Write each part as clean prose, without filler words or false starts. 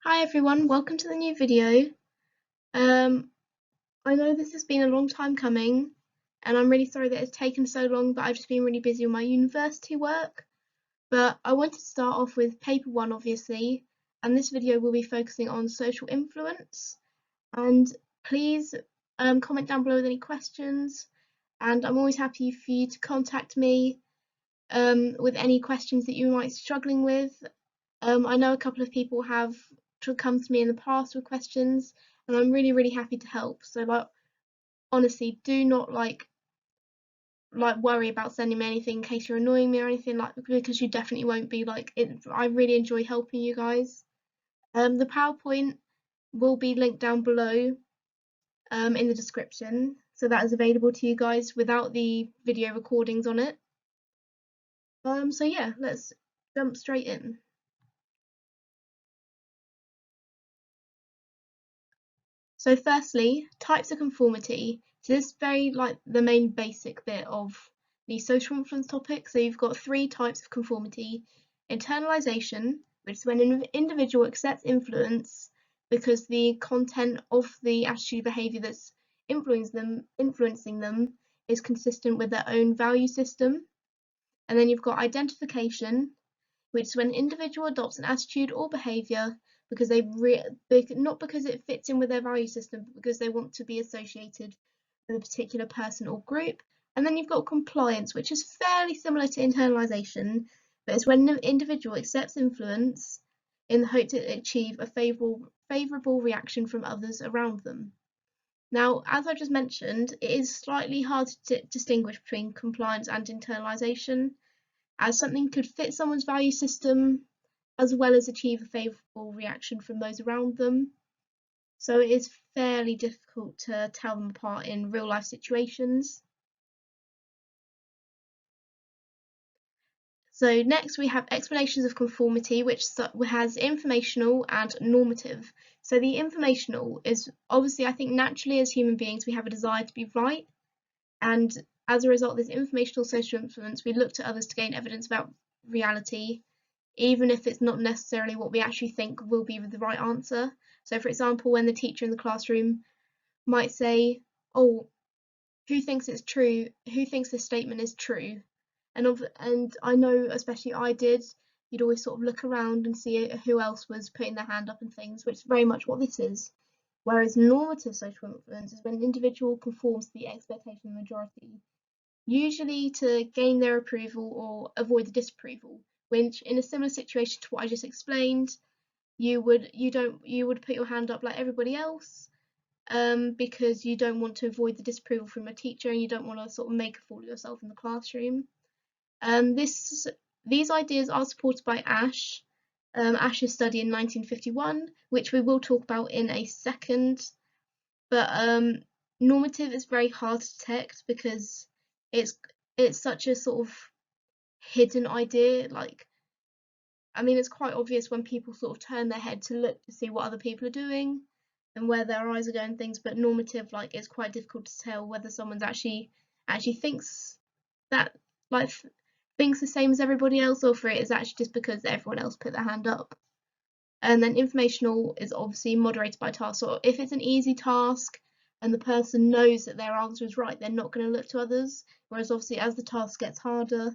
Hi everyone, welcome to the new video. Um, I know this has been a long time coming and I'm really sorry that it's taken so long, but I've just been really busy with my university work. But I wanted to start off with paper one, obviously, and this video will be focusing on social influence. And please comment down below with any questions, and I'm always happy for you to contact me with any questions that you might be struggling with. I know a couple of people have come to me in the past with questions, and I'm really happy to help. So honestly, do not worry about sending me anything in case you're annoying me or anything, because you definitely won't be. I really enjoy helping you guys. The PowerPoint will be linked down below in the description, so that is available to you guys without the video recordings on it. So yeah, let's jump straight in. So firstly, types of conformity. So this is very the main basic bit of the social influence topic. So you've got three types of conformity. Internalization, which is when an individual accepts influence because the content of the attitude behavior that's influencing them is consistent with their own value system. And then you've got identification, which is when an individual adopts an attitude or behavior because not because it fits in with their value system, but because they want to be associated with a particular person or group. And then you've got compliance, which is fairly similar to internalization, but it's when an individual accepts influence in the hope to achieve a favourable reaction from others around them. Now, as I just mentioned, it is slightly hard to distinguish between compliance and internalization, as something could fit someone's value system as well as achieve a favourable reaction from those around them. So it is fairly difficult to tell them apart in real life situations. So next we have explanations of conformity, which has informational and normative. So the informational is obviously, I think naturally as human beings we have a desire to be right, and as a result of this informational social influence we look to others to gain evidence about reality, even if it's not necessarily what we actually think will be the right answer. So for example, when the teacher in the classroom might say, oh, who thinks it's true, who thinks this statement is true? And I know, especially I did, you'd always sort of look around and see who else was putting their hand up and things, which is very much what this is. Whereas normative social influence is when an individual conforms to the expectation of the majority, usually to gain their approval or avoid the disapproval, which in a similar situation to what I just explained, you would put your hand up like everybody else, because you don't want to avoid the disapproval from a teacher and you don't want to sort of make a fool of yourself in the classroom. These ideas are supported by Asch, Asch's study in 1951, which we will talk about in a second. But normative is very hard to detect because it's such a sort of hidden idea. I mean, it's quite obvious when people sort of turn their head to look to see what other people are doing and where their eyes are going and things, but normative, it's quite difficult to tell whether someone's actually thinks that, like, thinks the same as everybody else, or for it is actually just because everyone else put their hand up. And then informational is obviously moderated by task. So if it's an easy task and the person knows that their answer is right, they're not going to look to others. Whereas obviously as the task gets harder,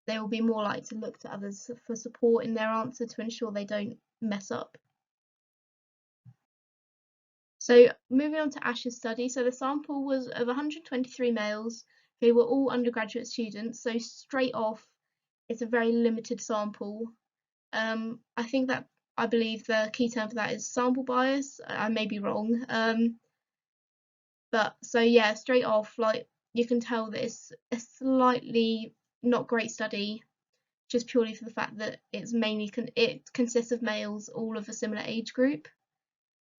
they will be more likely to look to others for support in their answer to ensure they don't mess up. So moving on to Asch's study, so the sample was of 123 males who were all undergraduate students, so straight off it's a very limited sample. I believe the key term for that is sample bias. I may be wrong. But so yeah, straight off, you can tell that it's a slightly not great study, just purely for the fact that it consists of males, all of a similar age group.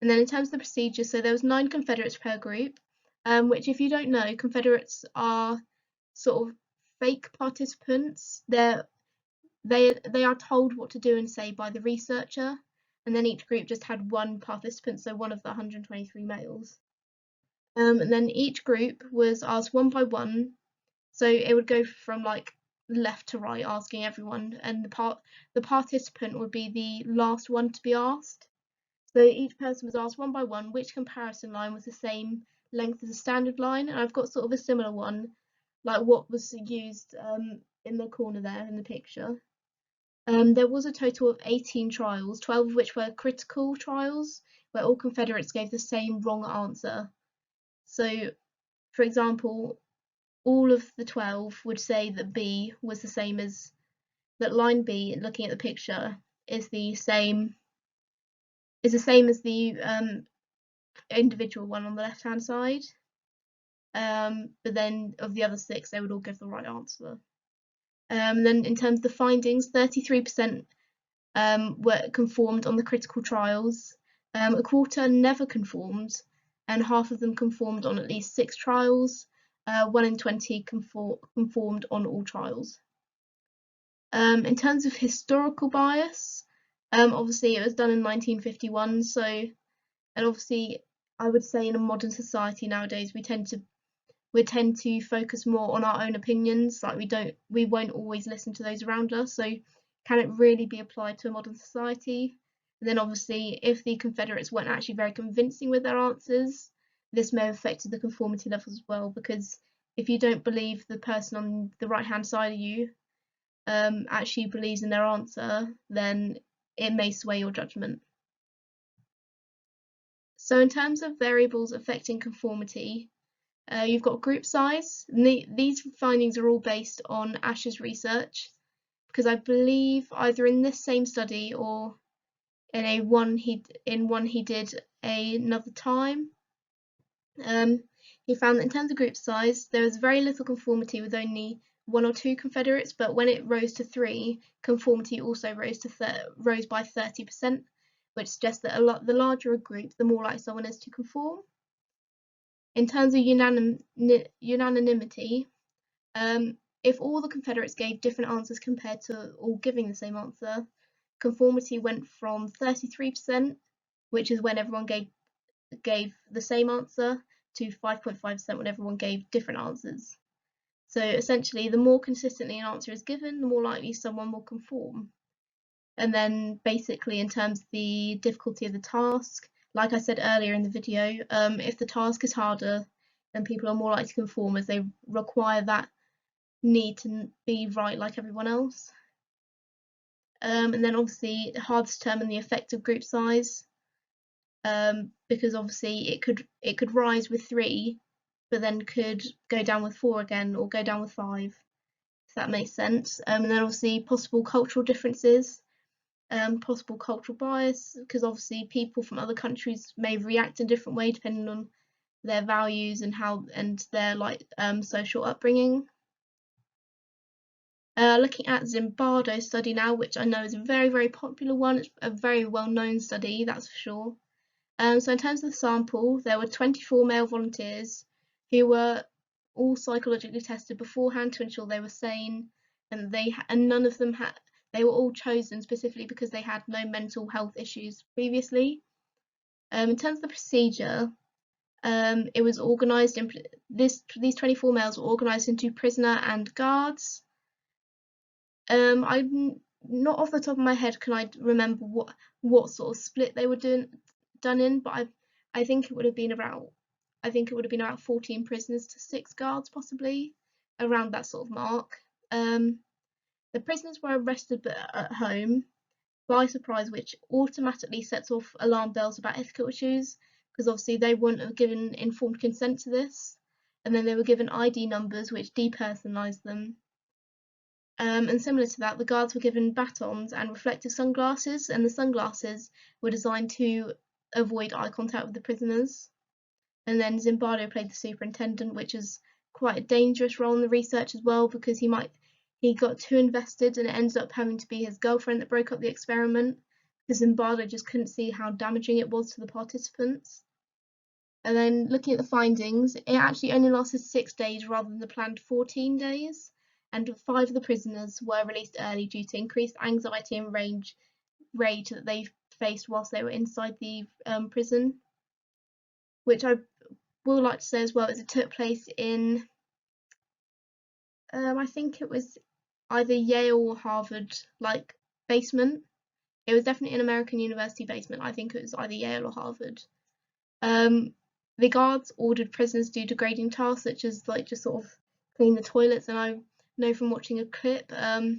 And then in terms of the procedure, so there was 9 Confederates per group, which if you don't know, Confederates are sort of fake participants. They are told what to do and say by the researcher, and then each group just had one participant, so one of the 123 males. And then each group was asked one by one, so it would go from left to right, asking everyone, and the participant would be the last one to be asked. So each person was asked one by one which comparison line was the same length as a standard line, and I've got sort of a similar one, like what was used in the corner there in the picture. There was a total of 18 trials, 12 of which were critical trials, where all Confederates gave the same wrong answer. So, for example, all of the 12 would say that B was the same as that line B, looking at the picture, is the same as the individual one on the left hand side. But then of the other 6, they would all give the right answer. Then in terms of the findings, 33% were conformed on the critical trials, a quarter never conformed, and half of them conformed on at least 6 trials, 1 in 20 conformed on all trials. In terms of historical bias, obviously it was done in 1951, so, and obviously I would say in a modern society nowadays we tend to focus more on our own opinions, like we won't always listen to those around us, so can it really be applied to a modern society? And then obviously if the Confederates weren't actually very convincing with their answers, this may have affected the conformity levels as well, because if you don't believe the person on the right hand side of you actually believes in their answer, then it may sway your judgment. So in terms of variables affecting conformity, you've got group size. These findings are all based on Asch's research, because I believe either in this same study or in one he did another time, he found that in terms of group size, there was very little conformity with only 1 or 2 Confederates, but when it rose to 3, conformity also rose by 30%, which suggests that the larger a group, the more likely someone is to conform. In terms of unanimity, if all the Confederates gave different answers compared to all giving the same answer, conformity went from 33%, which is when everyone gave the same answer, to 5.5% when everyone gave different answers. So essentially, the more consistently an answer is given, the more likely someone will conform. And then basically in terms of the difficulty of the task, like I said earlier in the video, if the task is harder, then people are more likely to conform, as they require that need to be right like everyone else. And then obviously hard to determine the effect of group size, because obviously it could rise with 3, but then could go down with 4 again, or go down with 5, if that makes sense. And then obviously possible cultural differences, possible cultural bias, because obviously people from other countries may react in a different way depending on their values and their social upbringing. Looking at Zimbardo's study now, which I know is a very, very popular one. It's a very well-known study, that's for sure. So in terms of the sample, there were 24 male volunteers who were all psychologically tested beforehand to ensure they were sane, and none of them had. They were all chosen specifically because they had no mental health issues previously. In terms of the procedure, it was organised in these 24 males were organised into prisoner and guards. I'm not off the top of my head can I remember what sort of split they were done in, but I think it would have been about 14 prisoners to 6 guards, possibly around that sort of mark. The prisoners were arrested at home by surprise, which automatically sets off alarm bells about ethical issues, because obviously they wouldn't have given informed consent to this, and then they were given ID numbers which depersonalised them. And similar to that, the guards were given batons and reflective sunglasses, and the sunglasses were designed to avoid eye contact with the prisoners. And then Zimbardo played the superintendent, which is quite a dangerous role in the research as well, because he got too invested and it ended up having to be his girlfriend that broke up the experiment, because Zimbardo just couldn't see how damaging it was to the participants. And then looking at the findings, it actually only lasted 6 days rather than the planned 14 days, and 5 of the prisoners were released early due to increased anxiety and rage that they faced whilst they were inside the prison, which I would like to say as well is it took place in I think it was either Yale or Harvard basement, It was definitely an American university basement. I think it was either Yale or Harvard. The guards ordered prisoners to do degrading tasks, such as like just sort of clean the toilets. And I know from watching a clip, a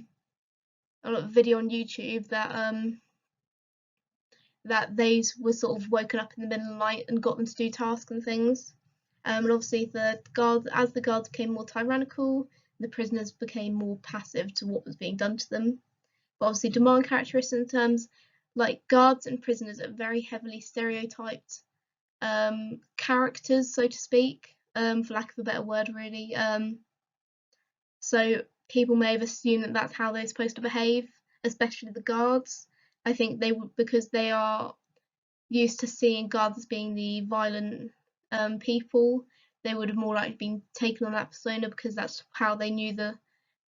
video on YouTube, that they were sort of woken up in the middle of the night and got them to do tasks and things. And obviously as the guards became more tyrannical, the prisoners became more passive to what was being done to them. But obviously demand characteristics in terms like guards and prisoners are very heavily stereotyped characters, so to speak, for lack of a better word, really. So people may have assumed that that's how they're supposed to behave, especially the guards. I think they would, because they are used to seeing guards as being the violent people, they would have more likely been taken on that persona because that's how they knew the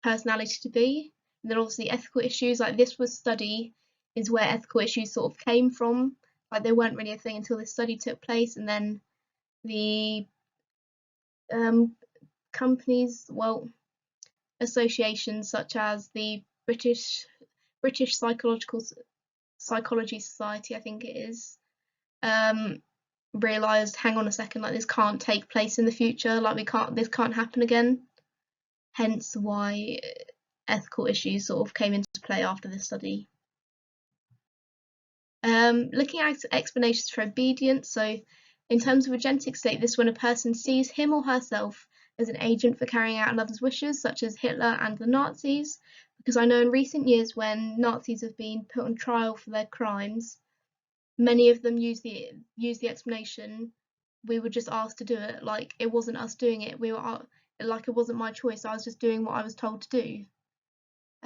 personality to be. And then obviously ethical issues, like this was study is where ethical issues sort of came from. Like they weren't really a thing until this study took place, and then the companies, well, associations such as the British Psychology Society, I think it is, realised, hang on a second, like this can't take place in the future, like this can't happen again. Hence why ethical issues sort of came into play after this study. Looking at explanations for obedience, so in terms of agentic state, this is when a person sees him or herself as an agent for carrying out another's wishes, such as Hitler and the Nazis, because I know in recent years when Nazis have been put on trial for their crimes, many of them use the explanation, we were just asked to do it, like it wasn't us doing it, like it wasn't my choice, I was just doing what I was told to do.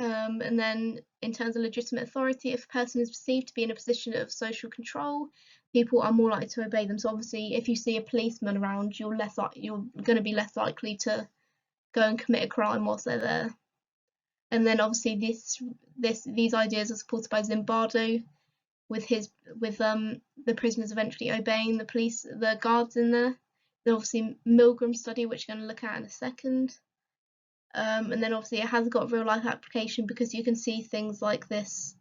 And then in terms of legitimate authority, if a person is perceived to be in a position of social control, people are more likely to obey them. So obviously if you see a policeman around, you're going to be less likely to go and commit a crime whilst they're there. And then obviously these ideas are supported by Zimbardo, with the prisoners eventually obeying the guards in there. Then obviously Milgram study, which we're going to look at in a second. And then obviously it has got real life application because you can see things like this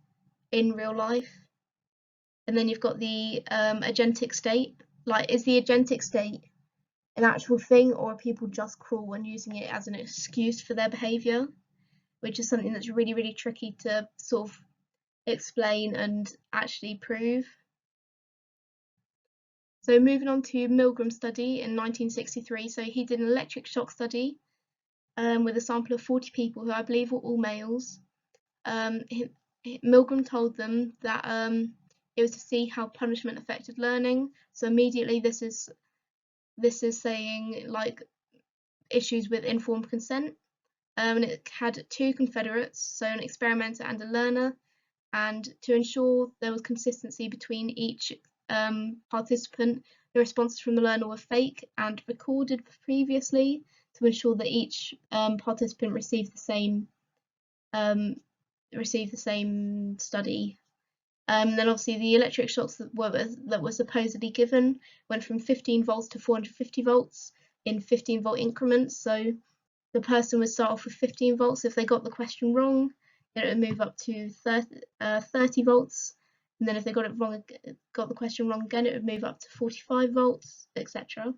in real life. And then you've got the agentic state. Like, is the agentic state an actual thing, or are people just cruel and using it as an excuse for their behaviour? Which is something that's really, really tricky to sort of explain and actually prove. So moving on to Milgram study in 1963. So he did an electric shock study with a sample of 40 people who I believe were all males. Milgram told them that it was to see how punishment affected learning. So immediately this is saying like issues with informed consent. And it had two Confederates, so an experimenter and a learner, and to ensure there was consistency between each participant, the responses from the learner were fake and recorded previously to ensure that each participant received the same study. Then obviously the electric shocks that were supposedly given went from 15 volts to 450 volts in 15-volt increments. So the person would start off with 15 volts. If they got the question wrong, then it would move up to 30 volts. And then if they got the question wrong again, it would move up to 45 volts, etc.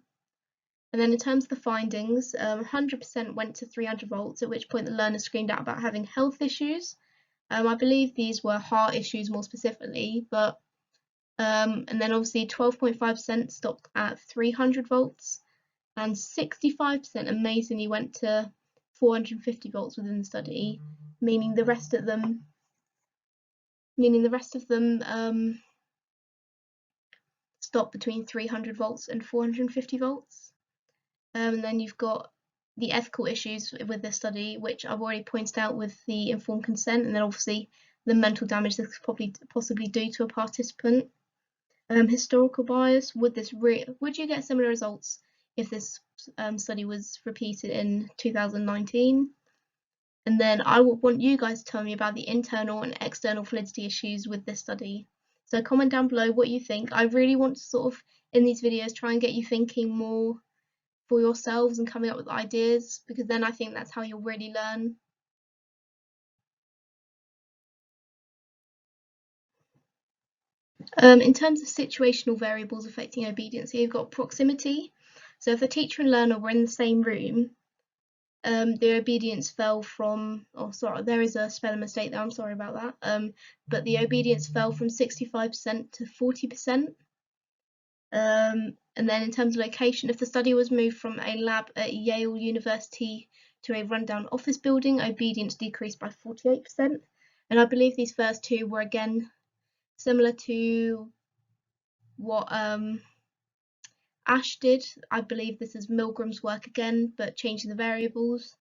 And then in terms of the findings, 100% went to 300 volts, at which point the learner screamed out about having health issues. I believe these were heart issues more specifically, but and then obviously 12.5% stopped at 300 volts, and 65% amazingly went to 450 volts within the study, meaning the rest of them stopped between 300 volts and 450 volts. And then you've got the ethical issues with this study, which I've already pointed out with the informed consent, and then obviously the mental damage this could possibly do to a participant. Historical bias, would you get similar results if this study was repeated in 2019? And then I want you guys to tell me about the internal and external validity issues with this study. So comment down below what you think. I really want to sort of, in these videos, try and get you thinking more for yourselves and coming up with ideas, because then I think that's how you'll really learn. In terms of situational variables affecting obedience, you've got proximity. So if the teacher and learner were in the same room, the obedience fell from, oh sorry, there is a spelling mistake there, I'm sorry about that, but the obedience fell from 65% to 40%. And then in terms of location, if the study was moved from a lab at Yale University to a rundown office building, obedience decreased by 48%. And I believe these first two were again similar to what Asch did. I believe this is Milgram's work again, but changing the variables.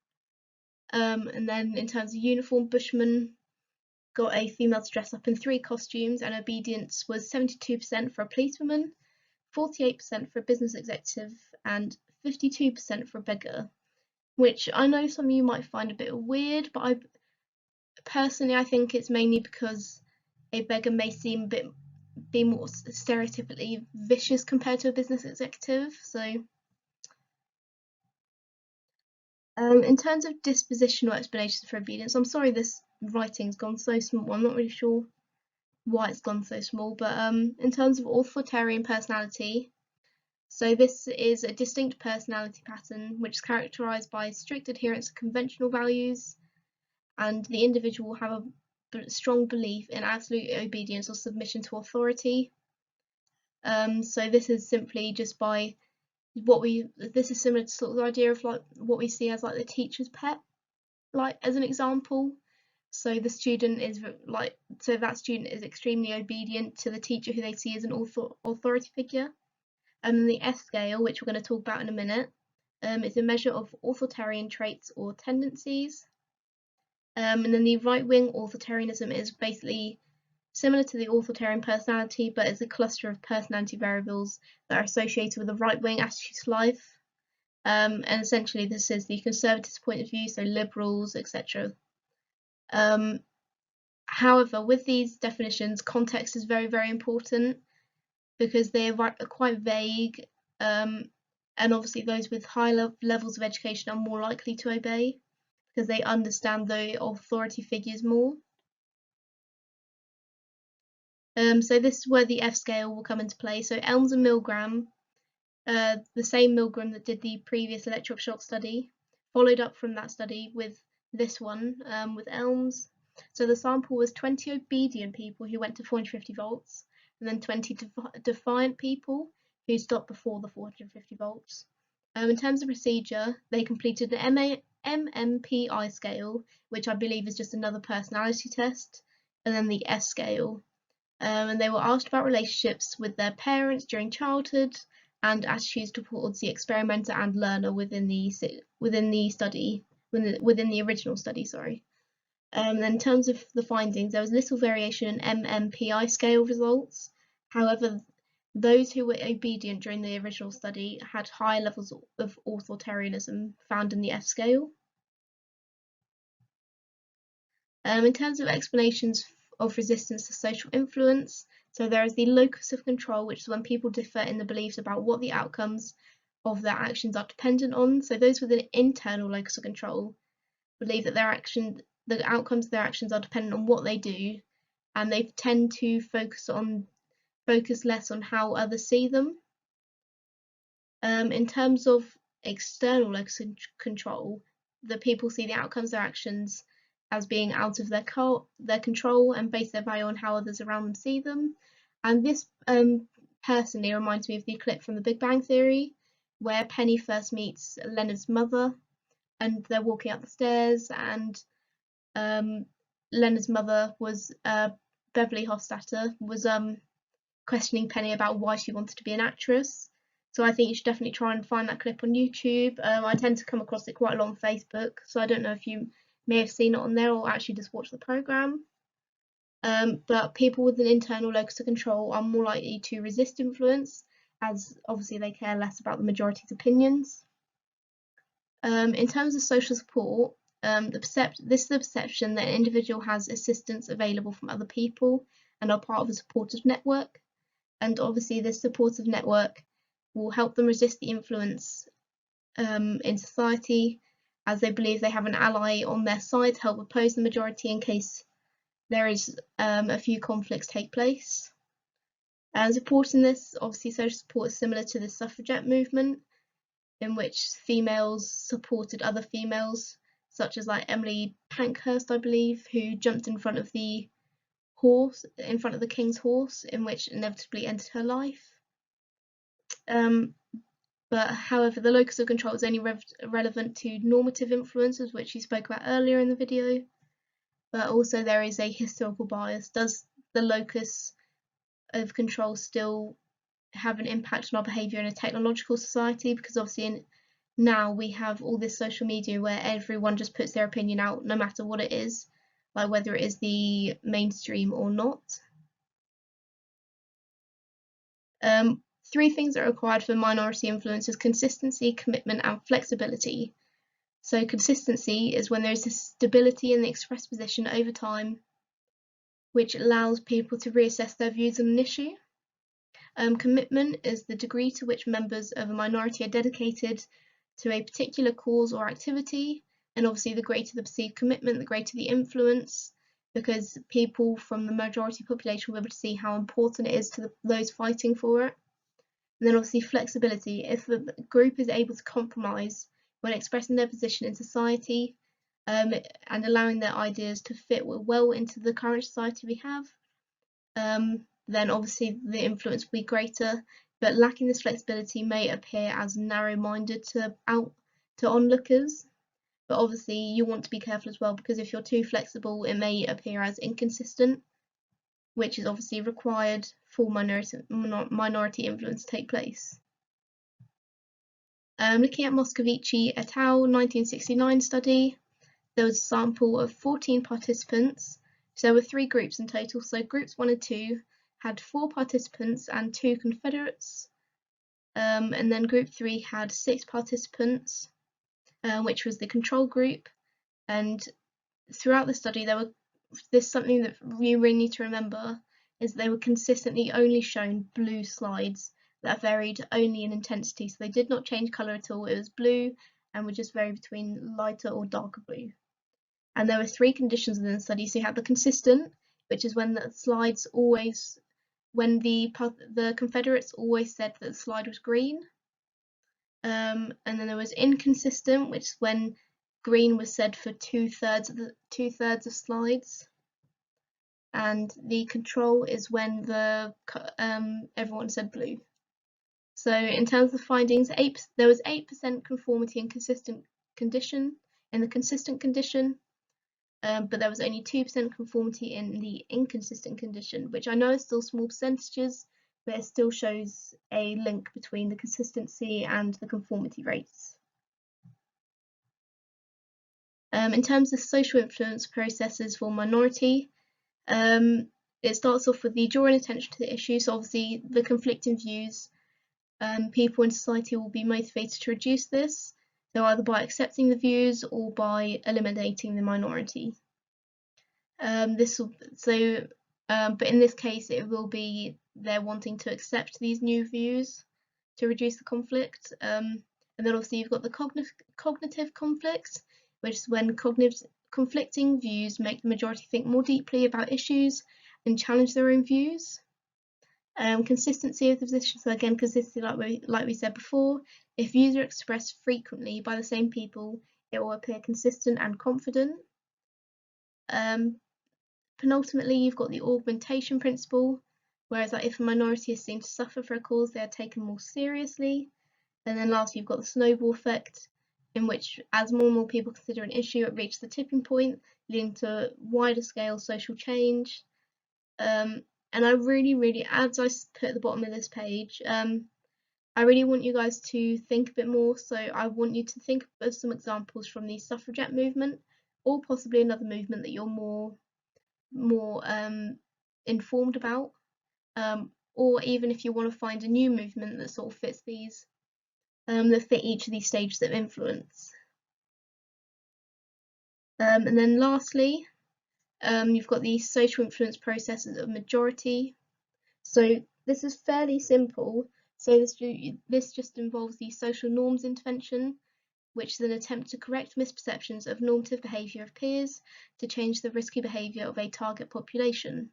And then in terms of uniform, Bushman got a female to dress up in 3 costumes, and obedience was 72% for a policewoman, 48% for a business executive, and 52% for a beggar, which I know some of you might find a bit weird, but I think it's mainly because a beggar may seem be more stereotypically vicious compared to a business executive. So in terms of dispositional explanations for obedience, I'm sorry this writing's gone so small, I'm not really sure why it's gone so small, but in terms of authoritarian personality, so this is a distinct personality pattern which is characterized by strict adherence to conventional values, and the individual will have a strong belief in absolute obedience or submission to authority. So this is simply just by this is similar to sort of the idea of like what we see as like the teacher's pet, like as an example. So the student is that student is extremely obedient to the teacher who they see as an authority figure. And the S scale, which we're going to talk about in a minute, is a measure of authoritarian traits or tendencies. And then the right-wing authoritarianism is basically similar to the authoritarian personality, but it's a cluster of personality variables that are associated with a right-wing attitude to life. And essentially this is the conservative point of view, so liberals, etc. However, with these definitions, context is very, very important because they are quite vague, and obviously those with high levels of education are more likely to obey because they understand the authority figures more. So this is where the F scale will come into play. So Elms and Milgram, the same Milgram that did the previous electric shock study, followed up from that study with this one, with Elms. So the sample was 20 obedient people who went to 450 volts, and then 20 defiant people who stopped before the 450 volts. In terms of procedure, they completed an MMPI scale, which I believe is just another personality test, and then the S scale. And they were asked about relationships with their parents during childhood and attitudes towards the experimenter and learner within the original study. Sorry. Then in terms of the findings, there was little variation in MMPI scale results. However, those who were obedient during the original study had high levels of authoritarianism found in the F scale. In terms of explanations of resistance to social influence, so there is the locus of control, which is when people differ in the beliefs about what the outcomes of their actions are dependent on. So those with an internal locus of control believe that the outcomes of their actions are dependent on what they do, and they tend to focus less on how others see them. In terms of external locus of control, the people see the outcomes of their actions as being out of their control and base their value on how others around them see them. And this personally reminds me of the clip from The Big Bang Theory, where Penny first meets Leonard's mother, and they're walking up the stairs, and Leonard's mother was Beverly Hofstadter was questioning Penny about why she wanted to be an actress. So I think you should definitely try and find that clip on YouTube. I tend to come across it quite a lot on Facebook, so I don't know if you may have seen it on there or actually just watch the programme. But people with an internal locus of control are more likely to resist influence, as obviously they care less about the majority's opinions. In terms of social support, this is the perception that an individual has assistance available from other people and are part of a supportive network. And obviously this supportive network will help them resist the influence in society, as they believe they have an ally on their side to help oppose the majority in case there is a few conflicts take place. And supporting this, obviously social support is similar to the suffragette movement, in which females supported other females, such as like Emily Pankhurst, I believe, who jumped in front of the king's horse, in which inevitably ended her life. But however, the locus of control is only relevant to normative influences, which you spoke about earlier in the video. But also there is a historical bias. Does the locus of control still have an impact on our behaviour in a technological society? Because obviously now we have all this social media where everyone just puts their opinion out, no matter what it is, like whether it is the mainstream or not. 3 things are required for minority influences: consistency, commitment, and flexibility. So consistency is when there is a stability in the expressed position over time, which allows people to reassess their views on an issue. Commitment is the degree to which members of a minority are dedicated to a particular cause or activity, and obviously the greater the perceived commitment, the greater the influence, because people from the majority population will be able to see how important it is to those fighting for it. And then obviously flexibility, if the group is able to compromise when expressing their position in society, and allowing their ideas to fit well into the current society we have, then obviously the influence will be greater. But lacking this flexibility may appear as narrow-minded to onlookers. But obviously you want to be careful as well, because if you're too flexible, it may appear as inconsistent, which is obviously required for minority influence to take place. Looking at Moscovici et al. 1969 study, there was a sample of 14 participants. So there were 3 groups in total. So groups 1 and 2 had 4 participants and 2 Confederates. And then group 3 had 6 participants, which was the control group. And throughout the study, there's something that you really need to remember, is they were consistently only shown blue slides that varied only in intensity. So they did not change colour at all. It was blue and would just vary between lighter or darker blue. And there were 3 conditions within the study. So you have the consistent, which is when the slides always, when the Confederates always said that the slide was green. And then there was inconsistent, which is when green was said for 2/3 of slides. And the control is when everyone said blue. So in terms of findings, there was 8% conformity in consistent condition, in the consistent condition, but there was only 2% conformity in the inconsistent condition, which I know is still small percentages, but it still shows a link between the consistency and the conformity rates. In terms of social influence processes for minority, it starts off with the drawing attention to the issue. So obviously the conflicting views, people in society will be motivated to reduce this, so either by accepting the views or by eliminating the minority. But in this case it will be they're wanting to accept these new views to reduce the conflict. And then obviously you've got the cognitive conflict, which is when conflicting views make the majority think more deeply about issues and challenge their own views. Consistency of the position, so again, consistency, like we said before, if views are expressed frequently by the same people, it will appear consistent and confident. Penultimately, you've got the augmentation principle, whereas if a minority is seen to suffer for a cause, they are taken more seriously. And then lastly, you've got the snowball effect, in which as more and more people consider an issue, it reaches the tipping point, leading to wider scale social change. And I really, as I put at the bottom of this page, I really want you guys to think a bit more. So I want you to think of some examples from the suffragette movement, or possibly another movement that you're more informed about, or even if you want to find a new movement that sort of fits these, that fit each of these stages of influence. And then lastly, you've got the social influence processes of majority. So this is fairly simple. So this just involves the social norms intervention, which is an attempt to correct misperceptions of normative behaviour of peers to change the risky behaviour of a target population.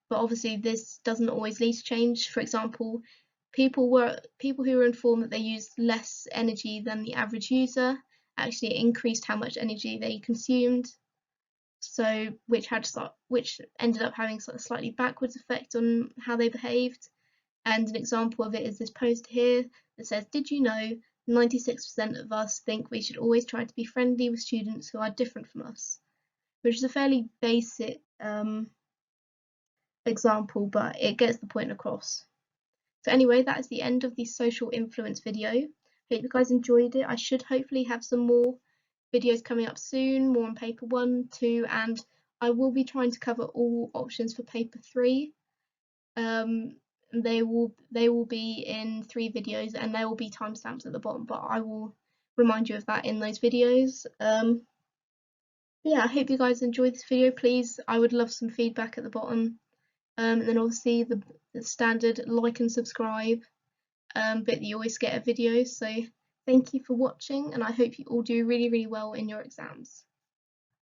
but obviously this doesn't always lead to change. For example, people who were informed that they used less energy than the average user actually increased how much energy they consumed, so which ended up having a slightly backwards effect on how they behaved. And an example of it is this post here that says, "Did you know 96% of us think we should always try to be friendly with students who are different from us?" Which is a fairly basic example, but it gets the point across. So anyway, that is the end of the social influence video. Hope you guys enjoyed it. I should hopefully have some more videos coming up soon, more on paper 1, 2, and I will be trying to cover all options for paper 3. They will be in 3 videos, and there will be timestamps at the bottom, but I will remind you of that in those videos. Yeah, I hope you guys enjoyed this video. Please, I would love some feedback at the bottom. And then obviously the standard like and subscribe bit that you always get a video. So thank you for watching, and I hope you all do really, really well in your exams.